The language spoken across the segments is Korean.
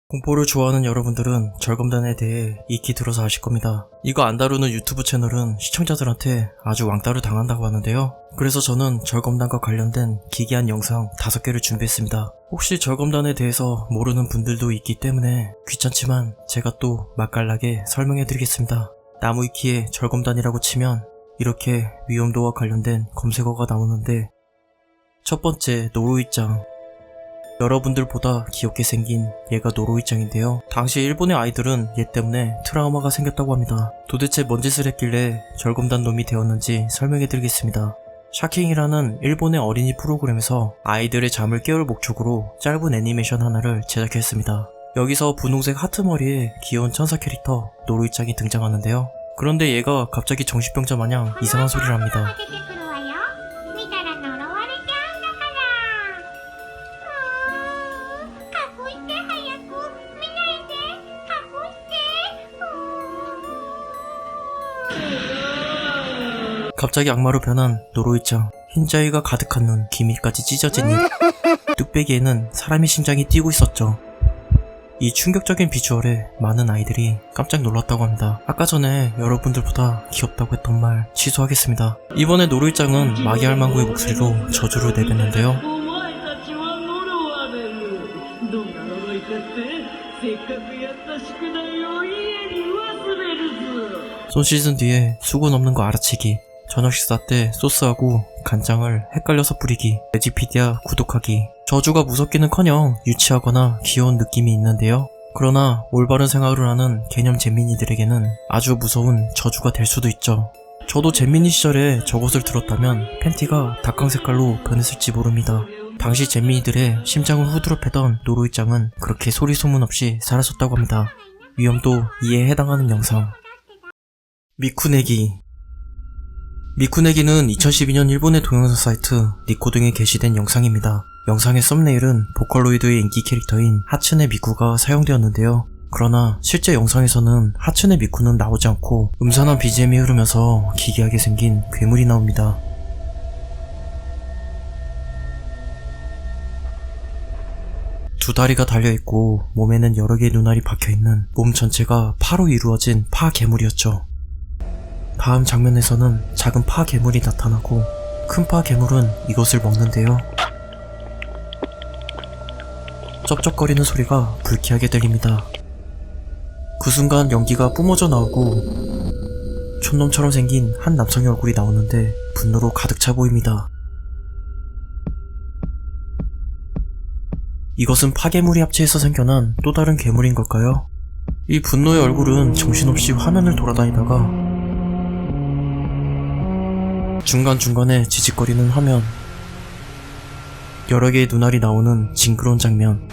공포를 좋아하는 여러분들은 절검단에 대해 익히 들어서 아실 겁니다. 이거 안 다루는 유튜브 채널은 시청자들한테 아주 왕따를 당한다고 하는데요. 그래서 저는 절검단과 관련된 기괴한 영상 5개를 준비했습니다. 혹시 절검단에 대해서 모르는 분들도 있기 때문에 귀찮지만 제가 또 맛깔나게 설명해드리겠습니다. 나무위키에 절검단이라고 치면 이렇게 위험도와 관련된 검색어가 나오는데, 첫 번째 노루이짱. 여러분들보다 귀엽게 생긴 얘가 노루이짱인데요. 당시 일본의 아이들은 얘 때문에 트라우마가 생겼다고 합니다. 도대체 뭔 짓을 했길래 절검단 놈이 되었는지 설명해드리겠습니다. 샤킹이라는 일본의 어린이 프로그램에서 아이들의 잠을 깨울 목적으로 짧은 애니메이션 하나를 제작했습니다. 여기서 분홍색 하트머리에 귀여운 천사 캐릭터 노루이짱이 등장하는데요. 그런데 얘가 갑자기 정신병자 마냥 이상한 소리를 합니다. 갑자기 악마로 변한 노루이짱. 흰자위가 가득한 눈, 기미까지 찢어진 입, 뚝배기에는 사람의 심장이 뛰고 있었죠. 이 충격적인 비주얼에 많은 아이들이 깜짝 놀랐다고 합니다. 아까 전에 여러분들보다 귀엽다고 했던 말 취소하겠습니다. 이번에 노루이짱은 마기할망구의 목소리로 저주를 내뱉는데요. 손 씻은 뒤에 수건 없는 거 알아채기, 저녁 식사 때 소스하고 간장을 헷갈려서 뿌리기, 레지피디아 구독하기. 저주가 무섭기는커녕 유치하거나 귀여운 느낌이 있는데요. 그러나 올바른 생활을 하는 개념 잼민이들에게는 아주 무서운 저주가 될 수도 있죠. 저도 잼민이 시절에 저것을 들었다면 팬티가 닭강 색깔로 변했을지 모릅니다. 당시 잼민이들의 심장을 후드려 패던 노루이짱은 그렇게 소리 소문 없이 사라졌다고 합니다. 위험도 이에 해당하는 영상. 미쿠네기. 미쿠네기는 2012년 일본의 동영상 사이트 니코등에 게시된 영상입니다. 영상의 썸네일은 보컬로이드의 인기 캐릭터인 하츠네 미쿠가 사용되었는데요. 그러나 실제 영상에서는 하츠네 미쿠는 나오지 않고 음산한 BGM이 흐르면서 기괴하게 생긴 괴물이 나옵니다. 두 다리가 달려있고 몸에는 여러 개의 눈알이 박혀있는, 몸 전체가 파로 이루어진 파 괴물이었죠. 다음 장면에서는 작은 파 괴물이 나타나고 큰 파 괴물은 이것을 먹는데요. 쩝쩝거리는 소리가 불쾌하게 들립니다. 그 순간 연기가 뿜어져 나오고 촌놈처럼 생긴 한 남성의 얼굴이 나오는데 분노로 가득 차 보입니다. 이것은 파괴물이 합체해서 생겨난 또 다른 괴물인 걸까요? 이 분노의 얼굴은 정신없이 화면을 돌아다니다가 중간중간에 지직거리는 화면, 여러 개의 눈알이 나오는 징그러운 장면,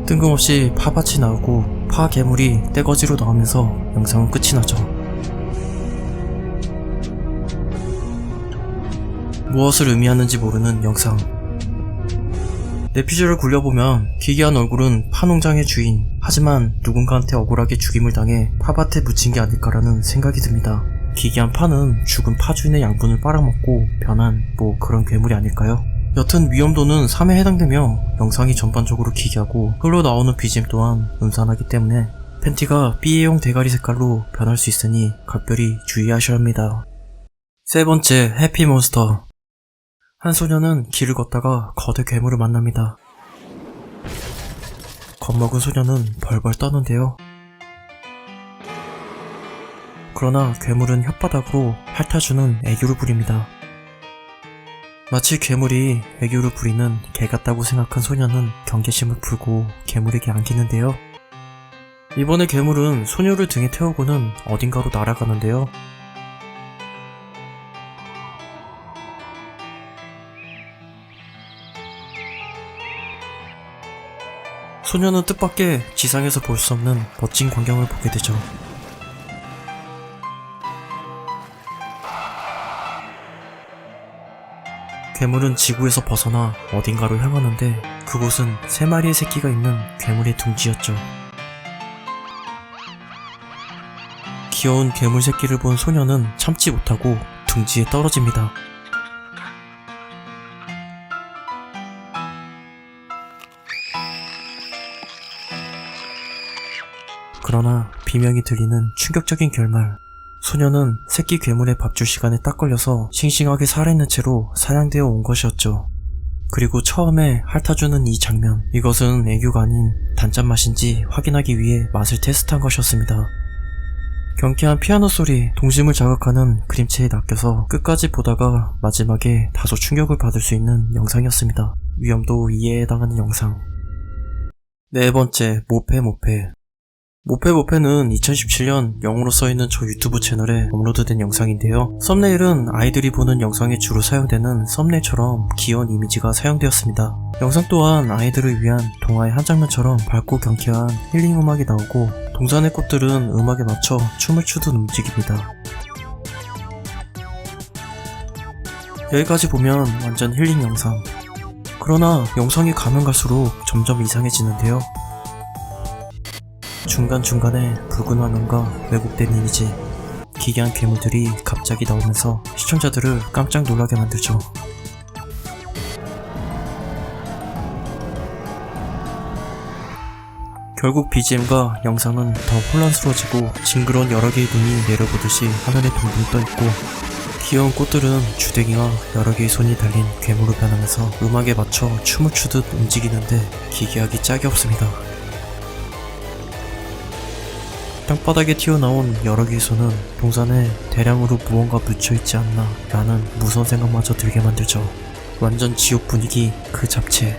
뜬금없이 파밭이 나오고 파 괴물이 떼거지로 나오면서 영상은 끝이 나죠. 무엇을 의미하는지 모르는 영상. 내피셜을 굴려보면 기괴한 얼굴은 파농장의 주인, 하지만 누군가한테 억울하게 죽임을 당해 파밭에 묻힌 게 아닐까라는 생각이 듭니다. 기괴한 파는 죽은 파주인의 양분을 빨아먹고 변한 그런 괴물이 아닐까요? 여튼 위험도는 3에 해당되며 영상이 전반적으로 기괴하고 흘러나오는 BGM 또한 음산하기 때문에 팬티가 B형 대가리 색깔로 변할 수 있으니 각별히 주의하셔야 합니다. 세 번째, 해피몬스터. 한 소녀는 길을 걷다가 거대 괴물을 만납니다. 겁먹은 소녀는 벌벌 떠는데요. 그러나 괴물은 혓바닥으로 핥아주는 애교를 부립니다. 마치 괴물이 애교를 부리는 개 같다고 생각한 소녀는 경계심을 풀고 괴물에게 안기는데요. 이번에 괴물은 소녀를 등에 태우고는 어딘가로 날아가는데요. 소녀는 뜻밖의 지상에서 볼 수 없는 멋진 광경을 보게 되죠. 괴물은 지구에서 벗어나 어딘가로 향하는데 그곳은 3마리의 새끼가 있는 괴물의 둥지였죠. 귀여운 괴물 새끼를 본 소녀는 참지 못하고 둥지에 떨어집니다. 그러나 비명이 들리는 충격적인 결말. 소녀는 새끼 괴물의 밥줄 시간에 딱 걸려서 싱싱하게 살아있는 채로 사냥되어 온 것이었죠. 그리고 처음에 핥아주는 이 장면, 이것은 애교가 아닌 단짠 맛인지 확인하기 위해 맛을 테스트한 것이었습니다. 경쾌한 피아노 소리, 동심을 자극하는 그림체에 낚여서 끝까지 보다가 마지막에 다소 충격을 받을 수 있는 영상이었습니다. 위험도 이해에 해당하는 영상. 네 번째, 모페는 2017년 영어로 써있는 저 유튜브 채널에 업로드된 영상인데요. 썸네일은 아이들이 보는 영상에 주로 사용되는 썸네일처럼 귀여운 이미지가 사용되었습니다. 영상 또한 아이들을 위한 동화의 한 장면처럼 밝고 경쾌한 힐링 음악이 나오고 동산의 꽃들은 음악에 맞춰 춤을 추듯 움직입니다. 여기까지 보면 완전 힐링 영상. 그러나 영상이 가면 갈수록 점점 이상해지는데요. 중간중간에 붉은 화면과 왜곡된 이미지, 기괴한 괴물들이 갑자기 나오면서 시청자들을 깜짝 놀라게 만들죠. 결국 BGM과 영상은 더 혼란스러워지고 징그러운 여러 개의 눈이 내려보듯이 화면에 둥둥 떠있고 귀여운 꽃들은 주댕이와 여러 개의 손이 달린 괴물로 변하면서 음악에 맞춰 춤을 추듯 움직이는데 기괴하기 짝이 없습니다. 땅바닥에 튀어나온 여러 개의 손은 동산에 대량으로 무언가 묻혀있지 않나 라는 무서운 생각마저 들게 만들죠. 완전 지옥 분위기 그 잡채.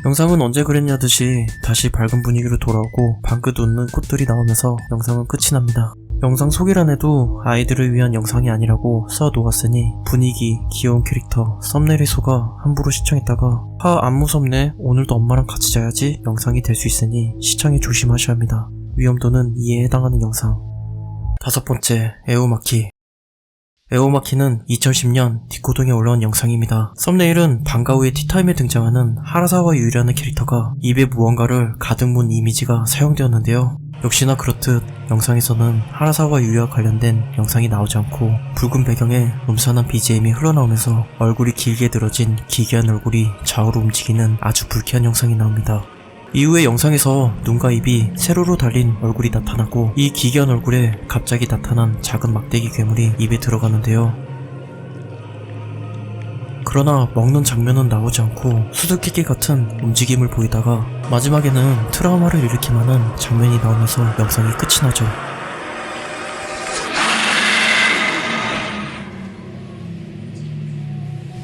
영상은 언제 그랬냐듯이 다시 밝은 분위기로 돌아오고 방긋 웃는 꽃들이 나오면서 영상은 끝이 납니다. 영상 소개란에도 아이들을 위한 영상이 아니라고 써놓았으니 분위기, 귀여운 캐릭터, 썸네일에 속아 함부로 시청했다가 안 무섭네, 오늘도 엄마랑 같이 자야지 영상이 될 수 있으니 시청에 조심하셔야 합니다. 위험도는 이에 해당하는 영상. 다섯 번째, 에오마키는 2010년 디코동에 올라온 영상입니다. 썸네일은 방과 후에 티타임에 등장하는 하라사와 유이라는 캐릭터가 입에 무언가를 가득 문 이미지가 사용되었는데요. 역시나 그렇듯 영상에서는 하라사와 유이와 관련된 영상이 나오지 않고 붉은 배경에 음산한 BGM이 흘러나오면서 얼굴이 길게 늘어진 기괴한 얼굴이 좌우로 움직이는 아주 불쾌한 영상이 나옵니다. 이후에 영상에서 눈과 입이 세로로 달린 얼굴이 나타나고 이 기괴한 얼굴에 갑자기 나타난 작은 막대기 괴물이 입에 들어가는데요. 그러나 먹는 장면은 나오지 않고 수수께끼 같은 움직임을 보이다가 마지막에는 트라우마를 일으킬 만한 장면이 나오면서 영상이 끝이 나죠.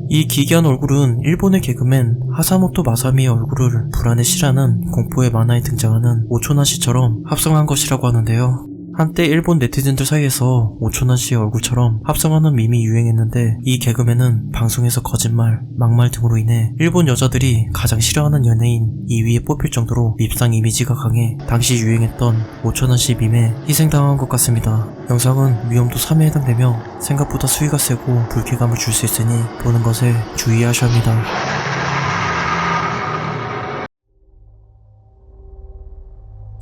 이 기괴한 얼굴은 일본의 개그맨 하사모토 마사미의 얼굴을 불안에 실하는 공포의 만화에 등장하는 오초나시처럼 합성한 것이라고 하는데요. 한때 일본 네티즌들 사이에서 오초나시의 얼굴처럼 합성하는 밈이 유행했는데 이 개그맨은 방송에서 거짓말, 막말 등으로 인해 일본 여자들이 가장 싫어하는 연예인 2위에 뽑힐 정도로 밉상 이미지가 강해 당시 유행했던 오초나시 밈에 희생당한 것 같습니다. 영상은 위험도 3에 해당되며 생각보다 수위가 세고 불쾌감을 줄 수 있으니 보는 것에 주의하셔야 합니다.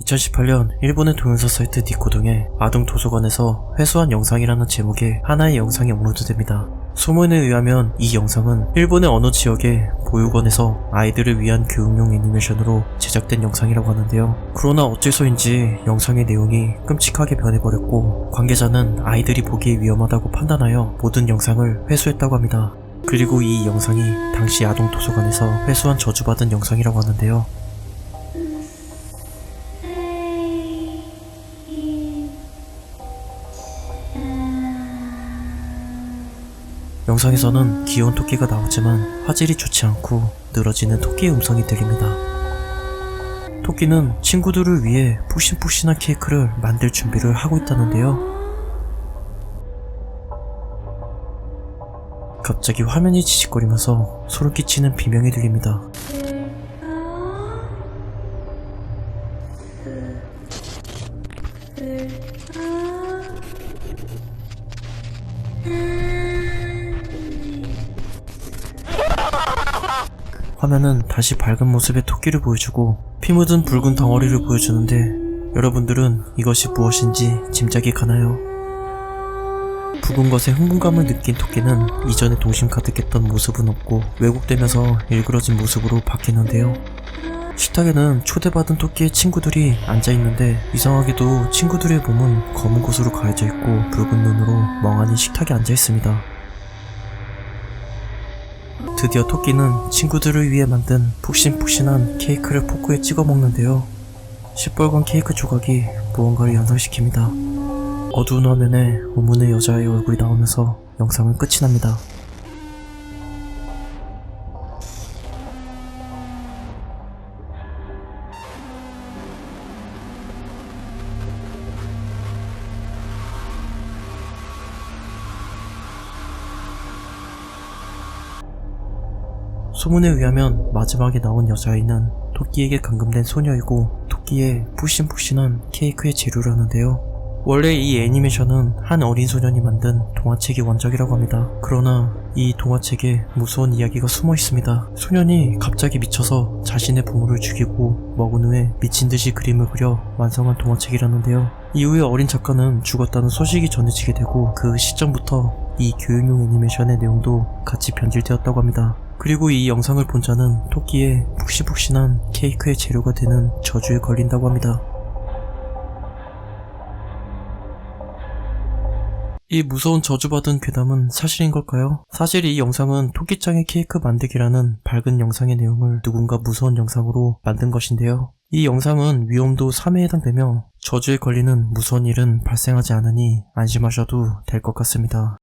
2018년 일본의 동영상 사이트 니코동에 아동 도서관에서 회수한 영상이라는 제목의 하나의 영상이 업로드됩니다. 소문에 의하면 이 영상은 일본의 어느 지역의 보육원에서 아이들을 위한 교육용 애니메이션으로 제작된 영상이라고 하는데요. 그러나 어째서인지 영상의 내용이 끔찍하게 변해버렸고 관계자는 아이들이 보기에 위험하다고 판단하여 모든 영상을 회수했다고 합니다. 그리고 이 영상이 당시 아동 도서관에서 회수한 저주받은 영상이라고 하는데요. 영상에서는 귀여운 토끼가 나오지만 화질이 좋지 않고 늘어지는 토끼의 음성이 들립니다. 토끼는 친구들을 위해 푹신푹신한 케이크를 만들 준비를 하고 있다는데요. 갑자기 화면이 지직거리면서 소름 끼치는 비명이 들립니다. 화면은 다시 밝은 모습의 토끼를 보여주고 피 묻은 붉은 덩어리를 보여주는데 여러분들은 이것이 무엇인지 짐작이 가나요? 붉은 것에 흥분감을 느낀 토끼는 이전에 동심 가득했던 모습은 없고 왜곡되면서 일그러진 모습으로 바뀌는데요. 식탁에는 초대받은 토끼의 친구들이 앉아있는데 이상하게도 친구들의 몸은 검은 곳으로 가해져 있고 붉은 눈으로 멍하니 식탁에 앉아있습니다. 드디어 토끼는 친구들을 위해 만든 푹신푹신한 케이크를 포크에 찍어 먹는데요. 시뻘건 케이크 조각이 무언가를 연상시킵니다. 어두운 화면에 우문의 여자의 얼굴이 나오면서 영상은 끝이 납니다. 소문에 의하면 마지막에 나온 여자아이는 토끼에게 감금된 소녀이고 토끼의 푹신푹신한 케이크의 재료라는데요. 원래 이 애니메이션은 한 어린 소년이 만든 동화책이 원작이라고 합니다. 그러나 이 동화책에 무서운 이야기가 숨어 있습니다. 소년이 갑자기 미쳐서 자신의 부모를 죽이고 먹은 후에 미친듯이 그림을 그려 완성한 동화책이라는데요. 이후에 어린 작가는 죽었다는 소식이 전해지게 되고 그 시점부터 이 교육용 애니메이션의 내용도 같이 변질되었다고 합니다. 그리고 이 영상을 본 자는 토끼의 푹신푹신한 케이크의 재료가 되는 저주에 걸린다고 합니다. 이 무서운 저주받은 괴담은 사실인 걸까요? 사실 이 영상은 토끼짱의 케이크 만들기라는 밝은 영상의 내용을 누군가 무서운 영상으로 만든 것인데요. 이 영상은 위험도 3에 해당되며 저주에 걸리는 무서운 일은 발생하지 않으니 안심하셔도 될 것 같습니다.